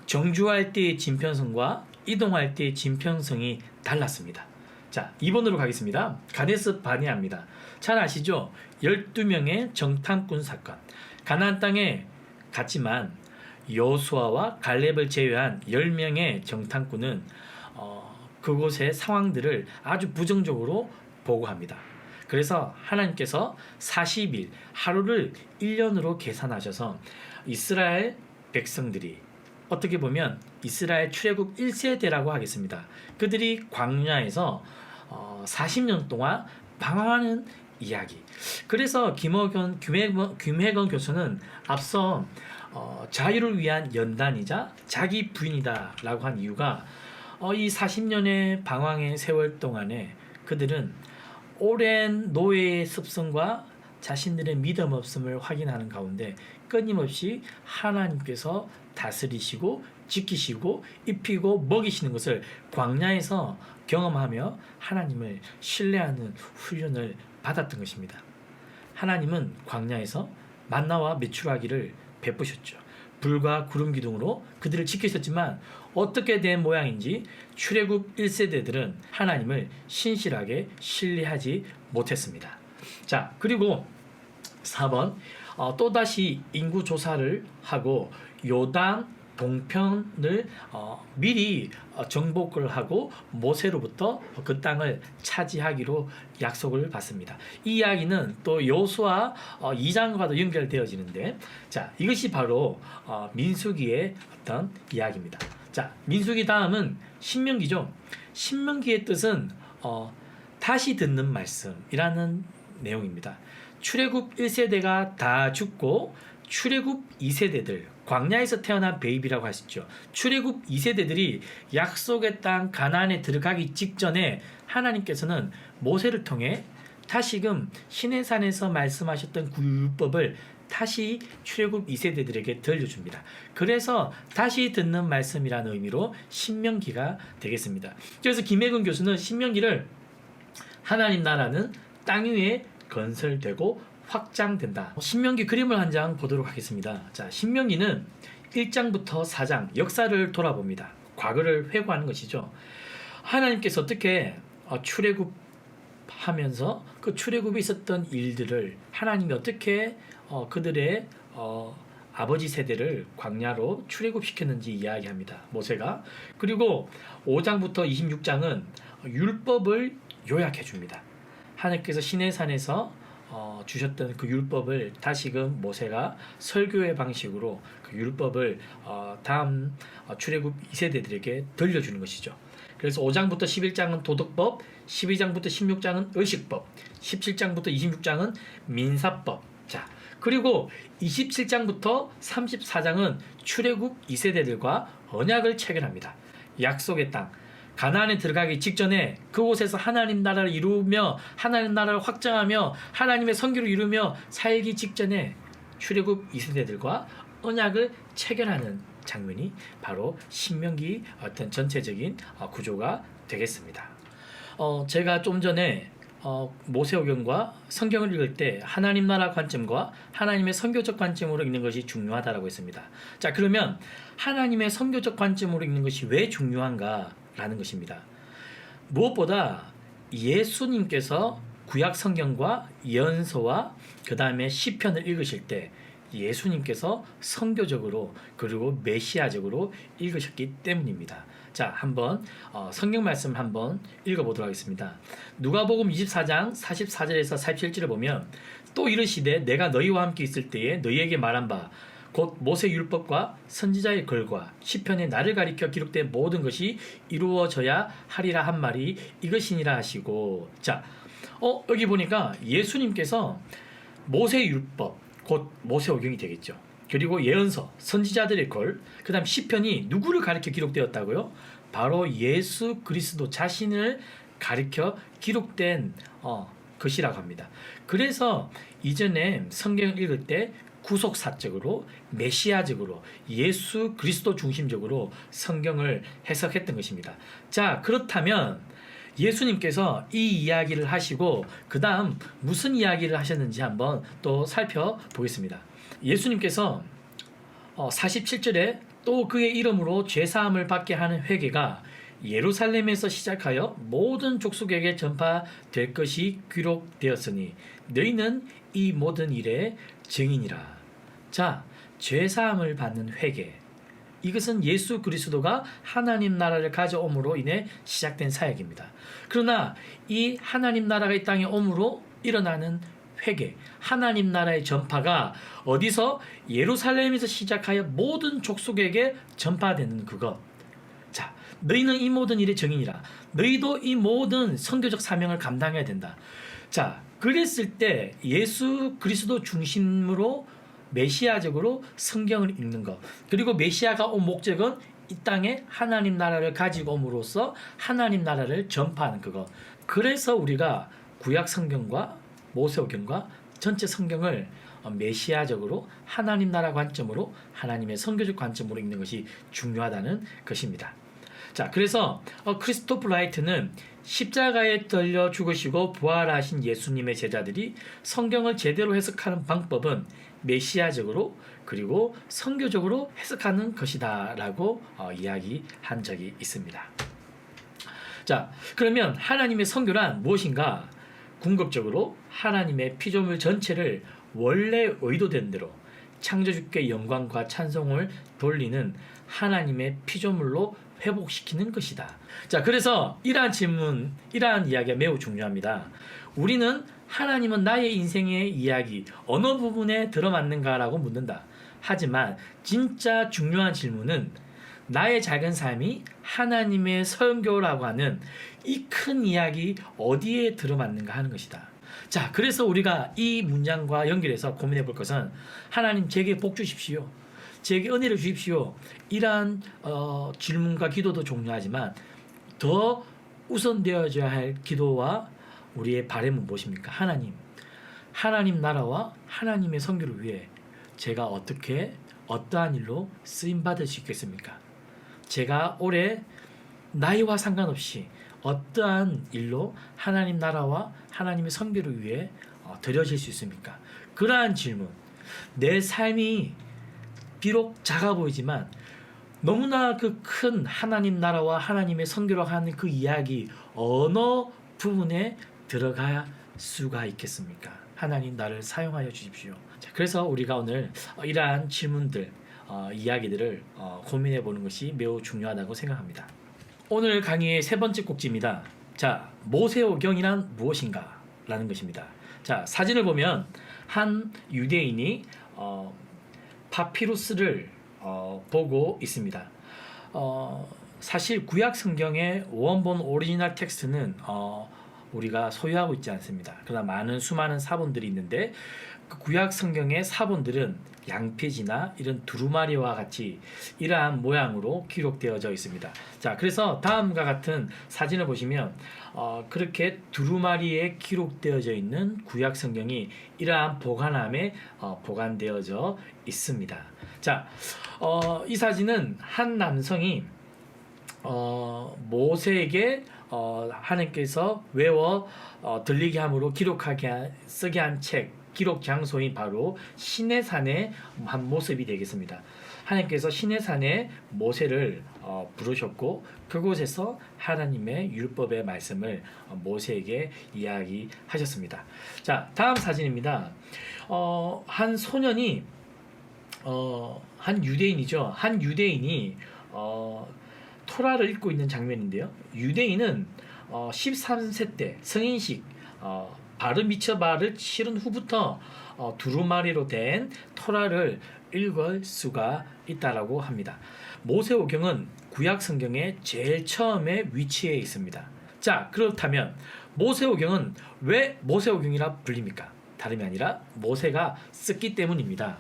정주할 때의 진편성과 이동할 때의 진편성이 달랐습니다. 자, 2번으로 가겠습니다. 가데스 바네아입니다. 잘 아시죠? 12명의 정탐꾼 사건. 가나안 땅에 갔지만 여호수아와 갈렙을 제외한 10명의 정탐꾼은 그곳의 상황들을 아주 부정적으로 보고합니다. 그래서 하나님께서 40일, 하루를 1년으로 계산하셔서 이스라엘 백성들이 어떻게 보면 이스라엘 출애굽 1세대라고 하겠습니다. 그들이 광야에서 40년 동안 방황하는 이야기. 그래서 김혜건 교수는 앞서 자유를 위한 연단이자 자기 부인이다 라고 한 이유가 이 40년의 방황의 세월 동안에 그들은 오랜 노예의 습성과 자신들의 믿음 없음을 확인하는 가운데 끊임없이 하나님께서 다스리시고 지키시고 입히고 먹이시는 것을 광야에서 경험하며 하나님을 신뢰하는 훈련을 받았던 것입니다. 하나님은 광야에서 만나와 메추라기를 베푸셨죠. 불과 구름 기둥으로 그들을 지키셨지만 어떻게 된 모양인지 출애굽 1세대들은 하나님을 신실하게 신뢰하지 못했습니다. 자, 그리고 4번 또다시 인구 조사를 하고 요단 동편을 미리 정복을 하고 모세로부터 그 땅을 차지하기로 약속을 받습니다. 이 이야기는 또 여호수아 2장과도 연결되어지는데, 자, 이것이 바로 민수기의 어떤 이야기입니다. 자, 민수기 다음은 신명기죠. 신명기의 뜻은 다시 듣는 말씀이라는 내용입니다. 출애굽 1세대가 다 죽고 출애굽 2세대들, 광야에서 태어난 베이비라고 하시죠. 출애굽 2세대들이 약속의 땅 가나안에 들어가기 직전에 하나님께서는 모세를 통해 다시금 시내산에서 말씀하셨던 그 율법을 다시 출애굽 2세대들에게 들려줍니다. 그래서 다시 듣는 말씀이라는 의미로 신명기가 되겠습니다. 그래서 김혜근 교수는 신명기를 하나님 나라는 땅 위에 건설되고 확장된다. 신명기 그림을 한 장 보도록 하겠습니다. 자, 신명기는 1장부터 4장 역사를 돌아봅니다. 과거를 회고하는 것이죠. 하나님께서 어떻게 출애굽하면서 그 출애굽에 있었던 일들을 하나님이 어떻게 그들의 아버지 세대를 광야로 출애굽시켰는지 이야기합니다. 모세가. 그리고 5장부터 26장은 율법을 요약해 줍니다. 하나님께서 시내산에서 주셨던 그 율법을 다시금 모세가 설교의 방식으로 그 율법을 다음 출애굽 2세대들에게 들려주는 것이죠. 그래서 5장부터 11장은 도덕법, 12장부터 16장은 의식법, 17장부터 26장은 민사법. 자, 그리고 27장부터 34장은 출애굽 2세대들과 언약을 체결합니다. 약속의 땅 가나안에 들어가기 직전에 그곳에서 하나님 나라를 이루며 하나님 나라를 확장하며 하나님의 선교를 이루며 살기 직전에 출애굽 2세대들과 언약을 체결하는 장면이 바로 신명기 어떤 전체적인 구조가 되겠습니다. 제가 좀 전에 모세오경과 성경을 읽을 때 하나님 나라 관점과 하나님의 선교적 관점으로 읽는 것이 중요하다고 했습니다. 자, 그러면 하나님의 선교적 관점으로 읽는 것이 왜 중요한가라는 것입니다. 무엇보다 예수님께서 구약 성경과 예언서와 그 다음에 시편을 읽으실 때 예수님께서 선교적으로 그리고 메시아적으로 읽으셨기 때문입니다. 자, 한번 성경 말씀 한번 읽어보도록 하겠습니다. 누가복음 24장 44절에서 47절을 보면 또 이르시되 내가 너희와 함께 있을 때에 너희에게 말한 바 곧 모세 율법과 선지자의 글과 시편에 나를 가리켜 기록된 모든 것이 이루어져야 하리라 한 말이 이것이니라 하시고, 자, 여기 보니까 예수님께서 모세 율법 곧 모세오경이 되겠죠. 그리고 예언서, 선지자들의 글, 그 다음 시편이 누구를 가리켜 기록되었다고요? 바로 예수 그리스도 자신을 가리켜 기록된 것이라고 합니다. 그래서 이전에 성경을 읽을 때 구속사적으로 메시아적으로 예수 그리스도 중심적으로 성경을 해석했던 것입니다. 자, 그렇다면 예수님께서 이 이야기를 하시고 그 다음 무슨 이야기를 하셨는지 한번 또 살펴보겠습니다. 예수님께서 47절에 또 그의 이름으로 죄사함을 받게 하는 회개가 예루살렘에서 시작하여 모든 족속에게 전파될 것이 기록되었으니 너희는 이 모든 일의 증인이라. 자, 죄사함을 받는 회개, 이것은 예수 그리스도가 하나님 나라를 가져옴으로 인해 시작된 사역입니다. 그러나 이 하나님 나라가 이 땅에 옴으로 일어나는 회개, 하나님 나라의 전파가 어디서 예루살렘에서 시작하여 모든 족속에게 전파되는 그것. 자, 너희는 이 모든 일의 증인이라. 너희도 이 모든 선교적 사명을 감당해야 된다. 자, 그랬을 때 예수 그리스도 중심으로 메시아적으로 성경을 읽는 것, 그리고 메시아가 온 목적은 이 땅에 하나님 나라를 가지고 옴으로써 하나님 나라를 전파하는 그것. 그래서 우리가 구약 성경과 모세오경과 전체 성경을 메시아적으로 하나님 나라 관점으로 하나님의 선교적 관점으로 읽는 것이 중요하다는 것입니다. 자, 그래서 크리스토프 라이트는 십자가에 달려 죽으시고 부활하신 예수님의 제자들이 성경을 제대로 해석하는 방법은 메시아적으로 그리고 선교적으로 해석하는 것이다 라고 이야기한 적이 있습니다. 자, 그러면 하나님의 선교란 무엇인가? 궁극적으로 하나님의 피조물 전체를 원래 의도된 대로 창조주께 영광과 찬송을 돌리는 하나님의 피조물로 회복시키는 것이다. 자, 그래서 이러한 이야기가 매우 중요합니다. 우리는 하나님은 나의 인생의 이야기 어느 부분에 들어맞는가라고 묻는다. 하지만 진짜 중요한 질문은 나의 작은 삶이 하나님의 선교라고 하는 이 큰 이야기 어디에 들어맞는가 하는 것이다. 자, 그래서 우리가 이 문장과 연결해서 고민해 볼 것은 하나님 제게 복 주십시오. 제게 은혜를 주십시오. 이러한 질문과 기도도 중요하지만 더 우선되어져야 할 기도와 우리의 바람은 무엇입니까? 하나님 나라와 하나님의 선교를 위해 제가 어떠한 일로 쓰임받을 수 있겠습니까? 제가 올해 나이와 상관없이 어떠한 일로 하나님 나라와 하나님의 선교를 위해 드려질 수 있습니까? 그러한 질문, 내 삶이 비록 작아 보이지만 너무나 그 큰 하나님 나라와 하나님의 선교라고 하는 그 이야기 어느 부분에 들어갈 수가 있겠습니까? 하나님 나를 사용하여 주십시오. 자, 그래서 우리가 오늘 이러한 질문들, 이야기들을 고민해 보는 것이 매우 중요하다고 생각합니다. 오늘 강의의 세 번째 꼭지입니다. 자, 모세오경이란 무엇인가? 라는 것입니다. 자, 사진을 보면 한 유대인이 파피루스를 보고 있습니다. 사실 구약 성경의 원본 오리지널 텍스트는 우리가 소유하고 있지 않습니다. 그러나 수많은 사본들이 있는데 그 구약 성경의 사본들은 양피지나 이런 두루마리와 같이 이러한 모양으로 기록되어져 있습니다. 자, 그래서 다음과 같은 사진을 보시면 그렇게 두루마리에 기록되어져 있는 구약 성경이 이러한 보관함에 보관되어져 있습니다. 자, 이 사진은 한 남성이 모세에게 하나님께서 외워 들리게 함으로 쓰게 한 책, 기록 장소인 바로 시내산의 한 모습이 되겠습니다. 하나님께서 시내산에 모세를 부르셨고 그곳에서 하나님의 율법의 말씀을 모세에게 이야기하셨습니다. 자, 다음 사진입니다. 한 소년이 한 유대인이죠. 한 유대인이 토라를 읽고 있는 장면인데요. 유대인은 13세 때 성인식 바르 미츠바를 치른 후부터 두루마리로 된 토라를 읽을 수가 있다라고 합니다. 모세오경은 구약 성경의 제일 처음에 위치해 있습니다. 자, 그렇다면 모세오경은 왜 모세오경이라 불립니까? 다름이 아니라 모세가 썼기 때문입니다.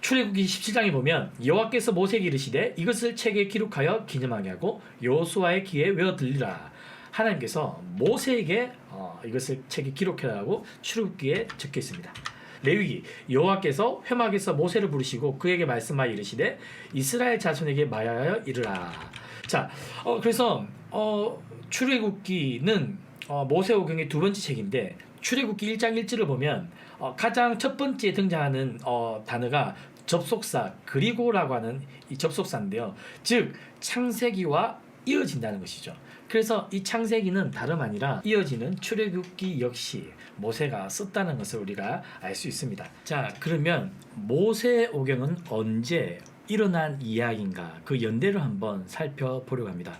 출애굽기 17장에 보면 여호와께서 모세에게 이르시되 이것을 책에 기록하여 기념하게 하고 여호수아의 귀에 외워 들리라. 하나님께서 모세에게 이것을 책에 기록하라고 출애굽기에 적혀 있습니다. 레위기 여호와께서 회막에서 모세를 부르시고 그에게 말씀하여 이르시되 이스라엘 자손에게 말하여 이르라. 자, 그래서 출애굽기는 모세오경의 두 번째 책인데 출애굽기 1장 1절을 보면 가장 첫 번째 등장하는 단어가 접속사 그리고라고 하는 이 접속사인데요. 즉 창세기와 이어진다는 것이죠. 그래서 이 창세기는 다름 아니라 이어지는 출애굽기 역시 모세가 썼다는 것을 우리가 알 수 있습니다. 자, 그러면 모세오경은 언제 일어난 이야기인가? 그 연대를 한번 살펴보려고 합니다.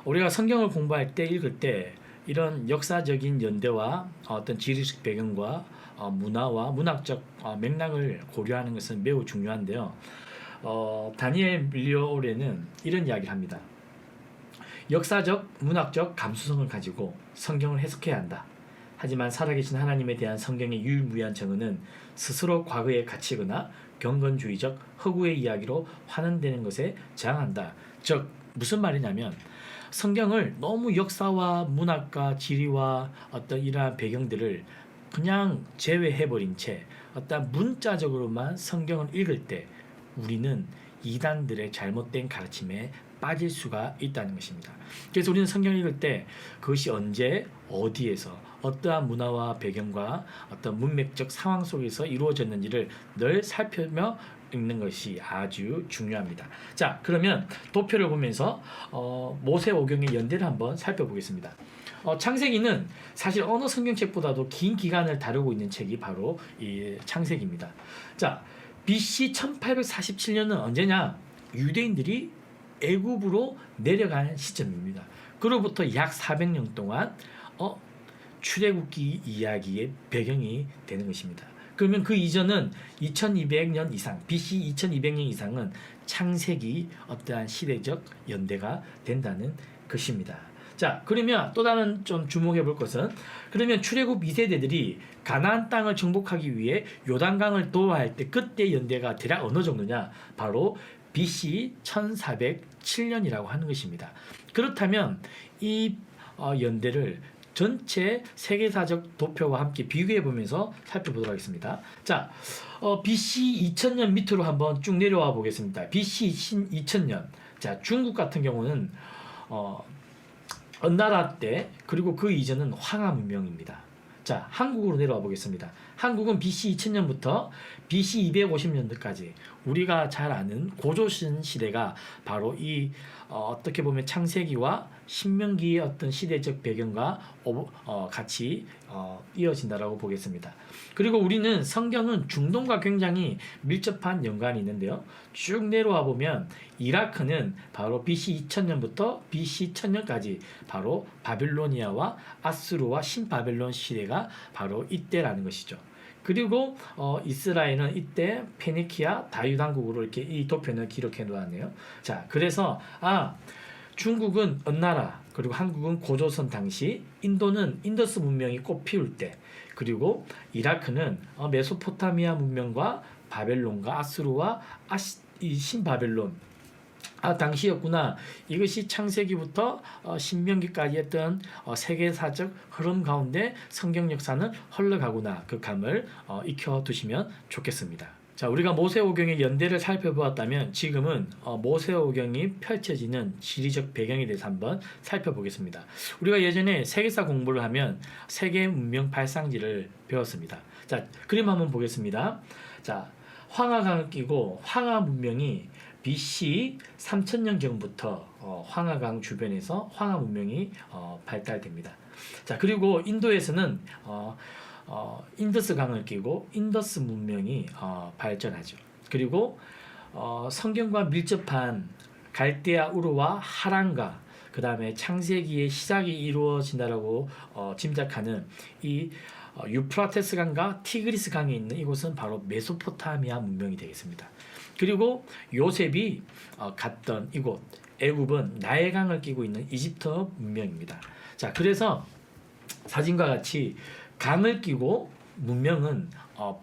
우리가 성경을 공부할 때 읽을 때 이런 역사적인 연대와 어떤 지리적 배경과 문화와 문학적 맥락을 고려하는 것은 매우 중요한데요. 다니엘 밀리오레는 이런 이야기를 합니다. 역사적, 문학적 감수성을 가지고 성경을 해석해야 한다. 하지만 살아계신 하나님에 대한 성경의 유일무이한 정의는 스스로 과거에 갇히거나 경건주의적 허구의 이야기로 환원되는 것에 저항한다. 즉 무슨 말이냐면 성경을 너무 역사와 문학과 지리와 어떤 이러한 배경들을 그냥 제외해버린 채 어떤 문자적으로만 성경을 읽을 때 우리는 이단들의 잘못된 가르침에 빠질 수가 있다는 것입니다. 그래서 우리는 성경을 읽을 때 그것이 언제 어디에서 어떠한 문화와 배경과 어떤 문맥적 상황 속에서 이루어졌는지를 늘 살펴며 읽는 것이 아주 중요합니다. 자, 그러면 도표를 보면서 모세오경의 연대를 한번 살펴보겠습니다. 창세기는 사실 어느 성경책보다도 긴 기간을 다루고 있는 책이 바로 이 창세기입니다. 자, BC 1847년은 언제냐? 유대인들이 애굽으로 내려가는 시점입니다. 그로부터 약 400년 동안 출애굽기 이야기의 배경이 되는 것입니다. 그러면 그 이전은 2200년 이상, BC 2200년 이상은 창세기 어떠한 시대적 연대가 된다는 것입니다. 자, 그러면 또 다른 좀 주목해 볼 것은 그러면 출애굽 2세대들이 가나안 땅을 정복하기 위해 요단강을 도하할 때 그때 연대가 대략 어느 정도냐? 바로 BC 1407년이라고 하는 것입니다. 그렇다면 이 연대를 전체 세계사적 도표와 함께 비교해 보면서 살펴보도록 하겠습니다. 자, BC 2000년 밑으로 한번 쭉 내려와 보겠습니다. BC 2000년. 자, 중국 같은 경우는 은나라 때 그리고 그 이전은 황하 문명입니다. 자, 한국으로 내려와 보겠습니다. 한국은 BC 2000년부터 BC 250년도까지 우리가 잘 아는 고조선 시대가 바로 이 어떻게 보면 창세기와 신명기의 어떤 시대적 배경과 같이 이어진다라고 보겠습니다. 그리고 우리는 성경은 중동과 굉장히 밀접한 연관이 있는데요. 쭉 내려와 보면 이라크는 바로 BC 2000년부터 BC 1000년까지 바로 바빌로니아와 아수르와 신바벨론 시대가 바로 이때라는 것이죠. 그리고 이스라엘은 이때 페니키아 다유당국으로 이렇게 이 도표는 기록해 놓았네요. 자, 그래서 중국은 은나라, 그리고 한국은 고조선 당시, 인도는 인더스 문명이 꽃 피울 때, 그리고 이라크는 메소포타미아 문명과 바벨론과 아수르와 이 신바벨론 당시였구나. 이것이 창세기부터 신명기까지 했던 세계사적 흐름 가운데 성경 역사는 흘러가구나. 그 감을 익혀두시면 좋겠습니다. 자, 우리가 모세오경의 연대를 살펴보았다면 지금은 모세오경이 펼쳐지는 지리적 배경에 대해서 한번 살펴보겠습니다. 우리가 예전에 세계사 공부를 하면 세계 문명 발상지를 배웠습니다. 자, 그림 한번 보겠습니다. 자, 황하강을 끼고 황하 문명이 BC 3000년 경부터 황하강 주변에서 황하 문명이 발달됩니다. 자, 그리고 인도에서는 인더스 강을 끼고 인더스 문명이 발전하죠. 그리고 성경과 밀접한 갈대아 우르와 하란과 그 다음에 창세기의 시작이 이루어진다라고 짐작하는 이 유프라테스 강과 티그리스 강에 있는 이곳은 바로 메소포타미아 문명이 되겠습니다. 그리고 요셉이 갔던 이곳 애굽은 나일강을 끼고 있는 이집트 문명입니다. 자, 그래서 사진과 같이 강을 끼고 문명은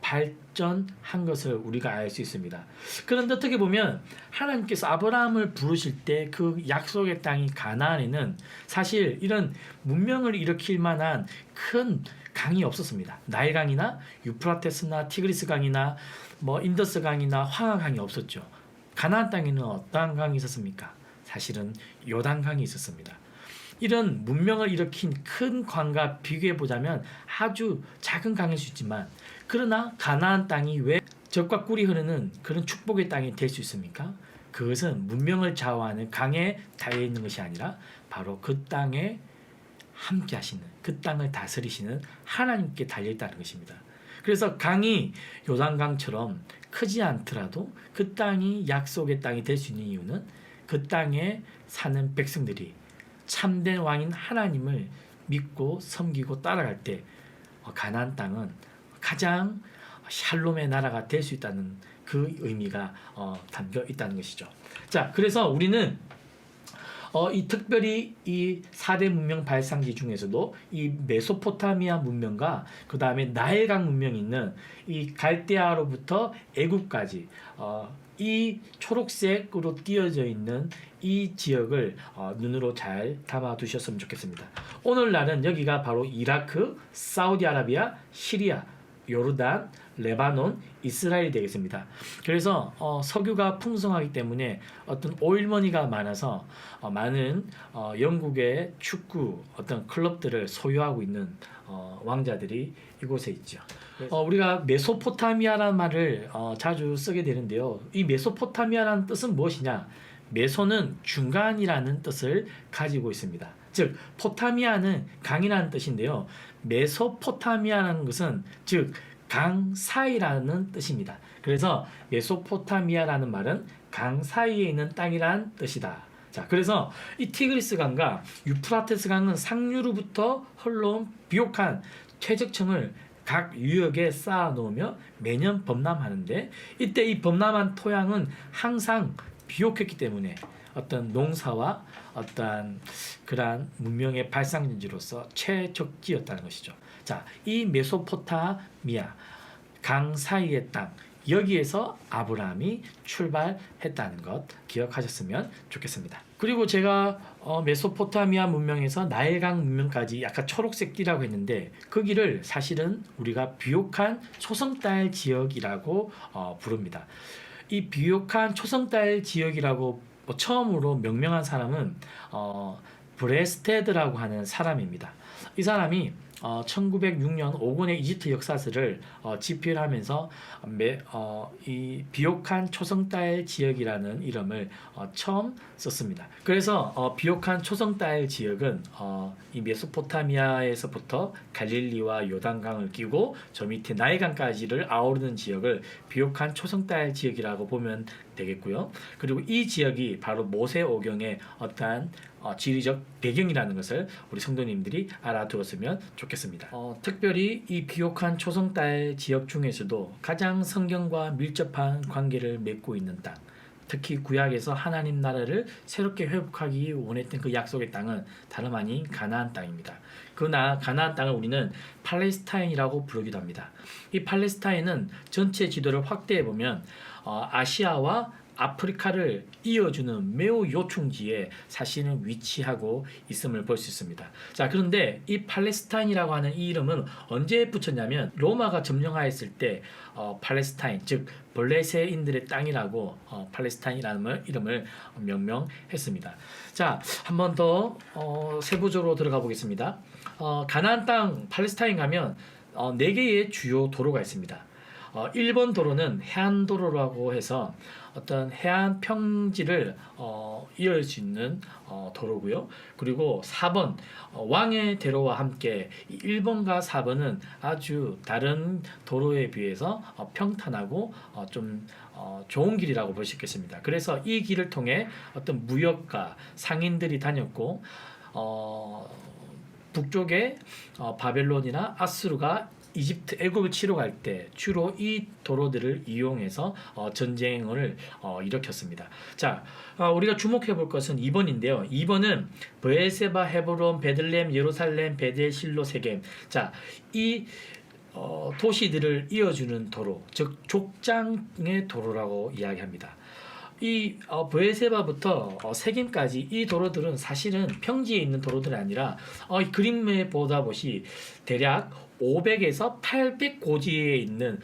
발전한 것을 우리가 알 수 있습니다. 그런데 어떻게 보면 하나님께서 아브라함을 부르실 때 그 약속의 땅이 가나안에는 사실 이런 문명을 일으킬 만한 큰 강이 없었습니다. 나일강이나 유프라테스나 티그리스 강이나 인더스 강이나 황하강이 없었죠. 가나안 땅에는 어떠한 강이 있었습니까? 사실은 요단강이 있었습니다. 이런 문명을 일으킨 큰 강과 비교해 보자면 아주 작은 강일 수 있지만, 그러나 가나안 땅이 왜 젖과 꿀이 흐르는 그런 축복의 땅이 될 수 있습니까? 그것은 문명을 좌우하는 강에 달려 있는 것이 아니라 바로 그 땅에 함께 하시는, 그 땅을 다스리시는 하나님께 달려 있다는 것입니다. 그래서 강이 요단강처럼 크지 않더라도 그 땅이 약속의 땅이 될 수 있는 이유는 그 땅에 사는 백성들이 참된 왕인 하나님을 믿고 섬기고 따라갈 때 가나안 땅은 가장 샬롬의 나라가 될 수 있다는 그 의미가 담겨 있다는 것이죠. 자, 그래서 우리는 이 특별히 이 4대 문명 발상지 중에서도 이 메소포타미아 문명과 그 다음에 나일강 문명이 있는 이 갈대아로부터 애굽까지 이 초록색으로 띄어져 있는 이 지역을 눈으로 잘 담아 두셨으면 좋겠습니다. 오늘날은 여기가 바로 이라크, 사우디아라비아, 시리아, 요르단, 레바논, 이스라엘이 되겠습니다. 그래서 석유가 풍성하기 때문에 어떤 오일머니가 많아서 많은 영국의 축구 어떤 클럽들을 소유하고 있는 왕자들이 이곳에 있죠. 우리가 메소포타미아라는 말을 자주 쓰게 되는데요. 이 메소포타미아라는 뜻은 무엇이냐? 메소는 중간이라는 뜻을 가지고 있습니다. 즉 포타미아는 강이라는 뜻인데요. 메소포타미아라는 것은 즉 강 사이라는 뜻입니다. 그래서 메소포타미아라는 말은 강 사이에 있는 땅이란 뜻이다. 자, 그래서 이 티그리스 강과 유프라테스 강은 상류로부터 흘러온 비옥한 퇴적층을 각 유역에 쌓아 놓으며 매년 범람하는데, 이때 이 범람한 토양은 항상 비옥했기 때문에 어떤 농사와 어떤 그러한 문명의 발상지로서 최적지였다는 것이죠. 자, 이 메소포타미아 강 사이의 땅, 여기에서 아브라함이 출발했다는 것 기억하셨으면 좋겠습니다. 그리고 제가 메소포타미아 문명에서 나일강 문명까지 약간 초록색 띠라고 했는데 그 길을 사실은 우리가 비옥한 초성달 지역이라고 부릅니다. 이 비옥한 초성달 지역이라고 처음으로 명명한 사람은 브레스테드라고 하는 사람입니다. 이 사람이 1906년 오곤의 이집트 역사서를 집필하면서 이 비옥한 초성달 지역이라는 이름을 처음 썼습니다. 그래서 비옥한 초성달 지역은 이 메소포타미아에서부터 갈릴리와 요단강을 끼고 저 밑에 나일강까지를 아우르는 지역을 비옥한 초성달 지역이라고 보면 되겠고요. 그리고 이 지역이 바로 모세오경의 어떠한 지리적 배경이라는 것을 우리 성도님들이 알아두었으면 좋겠습니다. 특별히 이 비옥한 초성달 지역 중에서도 가장 성경과 밀접한 관계를 맺고 있는 땅, 특히 구약에서 하나님 나라를 새롭게 회복하기 원했던 그 약속의 땅은 다름 아닌 가나안 땅입니다. 가나안 땅을 우리는 팔레스타인이라고 부르기도 합니다. 이 팔레스타인은 전체 지도를 확대해 보면 아시아와 아프리카를 이어주는 매우 요충지에 사실은 위치하고 있음을 볼 수 있습니다. 자, 그런데 이 팔레스타인이라고 하는 이 이름은 언제 붙였냐면 로마가 점령하였을 때 팔레스타인, 즉 블레셋인들의 땅이라고 팔레스타인이라는 이름을 명명했습니다. 자, 한 번 더 세부적으로 들어가 보겠습니다. 가나안 땅 팔레스타인 가면 4개의 주요 도로가 있습니다. 1번 도로는 해안도로라고 해서 어떤 해안 평지를 이을 수 있는 도로고요. 그리고 4번 왕의 대로와 함께 1번과 4번은 아주 다른 도로에 비해서 평탄하고 좀 좋은 길이라고 볼 수 있겠습니다. 그래서 이 길을 통해 어떤 무역가 상인들이 다녔고 북쪽에 바벨론이나 아수르가 이집트 애굽을 치러 갈 때 주로 이 도로들을 이용해서 전쟁을 일으켰습니다. 자, 우리가 주목해 볼 것은 2번인데요. 2번은 브에세바, 헤브론, 베들레헴, 예루살렘, 베델, 실로, 세겜. 자, 이 도시들을 이어주는 도로, 즉 족장의 도로라고 이야기합니다. 이 브에세바부터 세겜까지 이 도로들은 사실은 평지에 있는 도로들이 아니라 그림에 보다 보시 대략 500에서 800 고지에 있는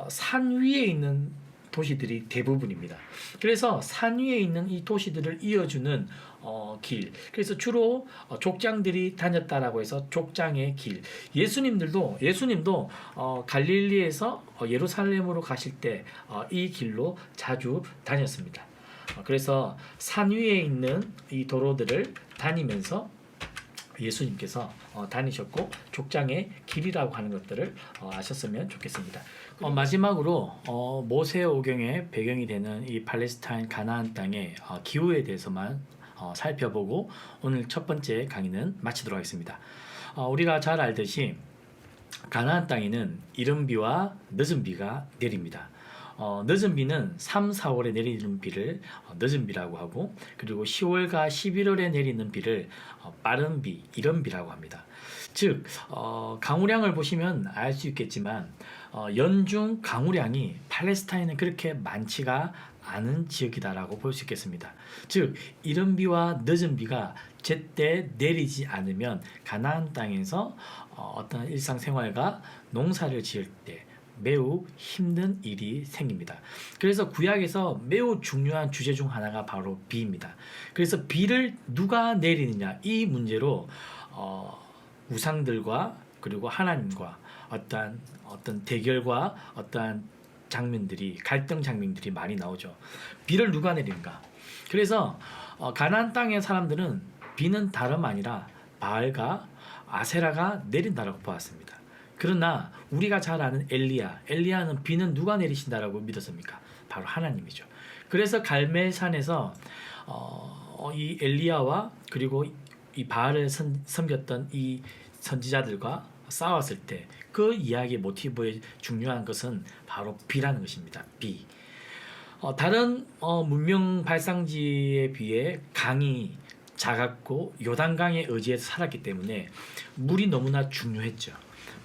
산 위에 있는 도시들이 대부분입니다. 그래서 산 위에 있는 이 도시들을 이어주는 길. 그래서 주로 족장들이 다녔다라고 해서 족장의 길. 예수님도 갈릴리에서 예루살렘으로 가실 때 이 길로 자주 다녔습니다. 그래서 산 위에 있는 이 도로들을 다니면서 예수님께서 다니셨고 족장의 길이라고 하는 것들을 아셨으면 좋겠습니다. 마지막으로 모세오경의 배경이 되는 이 팔레스타인 가나안 땅의 기후에 대해서만 살펴보고 오늘 첫 번째 강의는 마치도록 하겠습니다. 우리가 잘 알듯이 가나안 땅에는 이른 비와 늦은 비가 내립니다. 늦은 비는 3, 4월에 내리는 비를 늦은 비라고 하고, 그리고 10월과 11월에 내리는 비를 빠른 비, 이른 비라고 합니다. 즉 강우량을 보시면 알 수 있겠지만 연중 강우량이 팔레스타인은 그렇게 많지가 않은 지역이다라고 볼 수 있겠습니다. 즉 이른 비와 늦은 비가 제때 내리지 않으면 가나안 땅에서 어떤 일상생활과 농사를 지을 때 매우 힘든 일이 생깁니다. 그래서 구약에서 매우 중요한 주제 중 하나가 바로 비입니다. 그래서 비를 누가 내리느냐, 이 문제로 우상들과 그리고 하나님과 어떤 대결과 어떠한 장면들이, 갈등 장면들이 많이 나오죠. 비를 누가 내리는가? 그래서 가나안 땅의 사람들은 비는 다름 아니라 바알과 아세라가 내린다라고 보았습니다. 그러나 우리가 잘 아는 엘리야는 비는 누가 내리신다라고 믿었습니까? 바로 하나님이죠. 그래서 갈멜산에서 이 엘리야와 그리고 이 바알을 섬겼던 이 선지자들과 싸웠을 때 그 이야기의 모티브의 중요한 것은 바로 비라는 것입니다. 비. 다른 문명 발상지에 비해 강이 작았고 요단강에 의지해서 살았기 때문에 물이 너무나 중요했죠.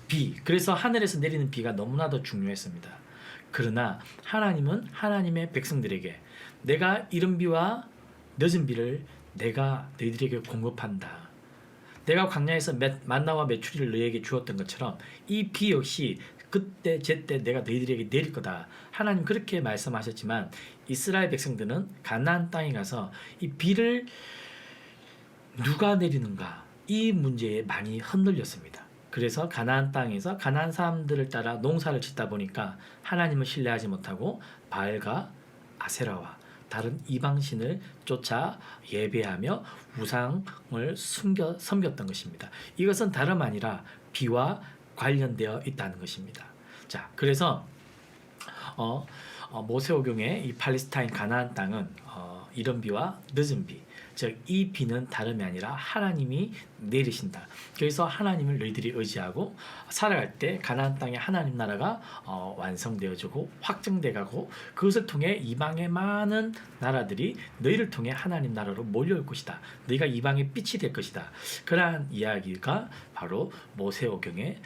비. 그래서 하늘에서 내리는 비가 너무나도 중요했습니다. 그러나 하나님은 하나님의 백성들에게 내가 이른 비와 늦은 비를 내가 너희들에게 공급한다. 내가 광야에서 만나와 메추리를 너희에게 주었던 것처럼 이 비 역시 그때 제때 내가 너희들에게 내릴 거다. 하나님 그렇게 말씀하셨지만 이스라엘 백성들은 가나안 땅에 가서 이 비를 누가 내리는가, 이 문제에 많이 흔들렸습니다. 그래서 가나안 땅에서 가나안 사람들을 따라 농사를 짓다 보니까 하나님을 신뢰하지 못하고 바알과 아세라와 다른 이방신을 쫓아 예배하며 우상을 섬겼던 것입니다. 이것은 다름 아니라 비와 관련되어 있다는 것입니다. 자, 그래서 모세오경의 이 팔레스타인 가나안 땅은 이른 비와 늦은 비, 즉 이 비는 다름이 아니라 하나님이 내리신다. 그래서 하나님을 너희들이 의지하고 살아갈 때 가나안 땅의 하나님 나라가 완성되어지고 확정돼가고 그것을 통해 이방의 많은 나라들이 너희를 통해 하나님 나라로 몰려올 것이다. 너희가 이방의 빛이 될 것이다. 그러한 이야기가 바로 모세오경의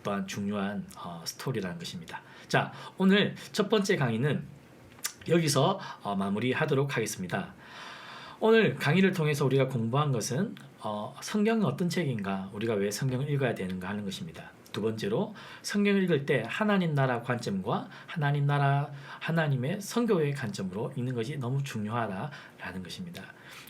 또한 중요한 스토리라는 것입니다. 자, 오늘 첫 번째 강의는 여기서 마무리하도록 하겠습니다. 오늘 강의를 통해서 우리가 공부한 것은 성경은 어떤 책인가, 우리가 왜 성경을 읽어야 되는가 하는 것입니다. 두 번째로 성경을 읽을 때 하나님 나라 관점과 하나님 나라 하나님의 선교의 관점으로 읽는 것이 너무 중요하다라는 것입니다.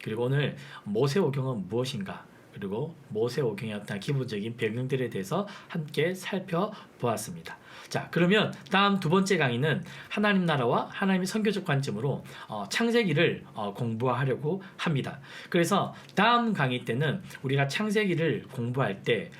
그리고 오늘 모세오경은 무엇인가, 그리고 모세오경의 어떤 기본적인 배경들에 대해서 함께 살펴보았습니다. 자, 그러면 다음 두 번째 강의는 하나님 나라와 하나님의 선교적 관점으로 창세기를 공부하려고 합니다. 그래서 다음 강의 때는 우리가 창세기를 공부할 때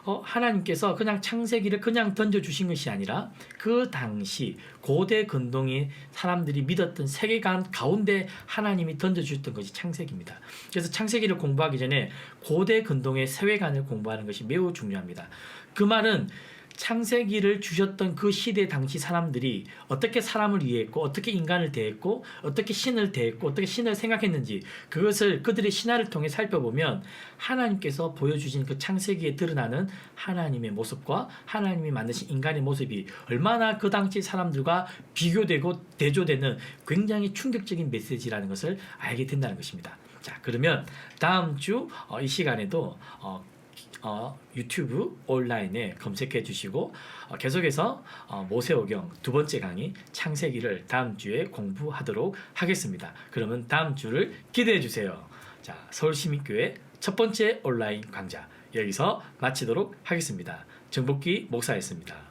하나님께서 그냥 창세기를 그냥 던져주신 것이 아니라 그 당시 고대 근동의 사람들이 믿었던 세계관 가운데 하나님이 던져주셨던 것이 창세기입니다. 그래서 창세기를 공부하기 전에 고대 근동의 세계관을 공부하는 것이 매우 중요합니다. 그 말은 창세기를 주셨던 그 시대 당시 사람들이 어떻게 사람을 이해했고 어떻게 인간을 대했고 어떻게 신을 대했고 어떻게 신을 생각했는지 그것을 그들의 신화를 통해 살펴보면 하나님께서 보여주신 그 창세기에 드러나는 하나님의 모습과 하나님이 만드신 인간의 모습이 얼마나 그 당시 사람들과 비교되고 대조되는 굉장히 충격적인 메시지라는 것을 알게 된다는 것입니다. 자, 그러면 다음 주 이 시간에도 유튜브 온라인에 검색해 주시고 계속해서 모세오경 두 번째 강의 창세기를 다음 주에 공부하도록 하겠습니다. 그러면 다음 주를 기대해 주세요. 자, 서울시민교회 첫 번째 온라인 강좌 여기서 마치도록 하겠습니다. 정복기 목사였습니다.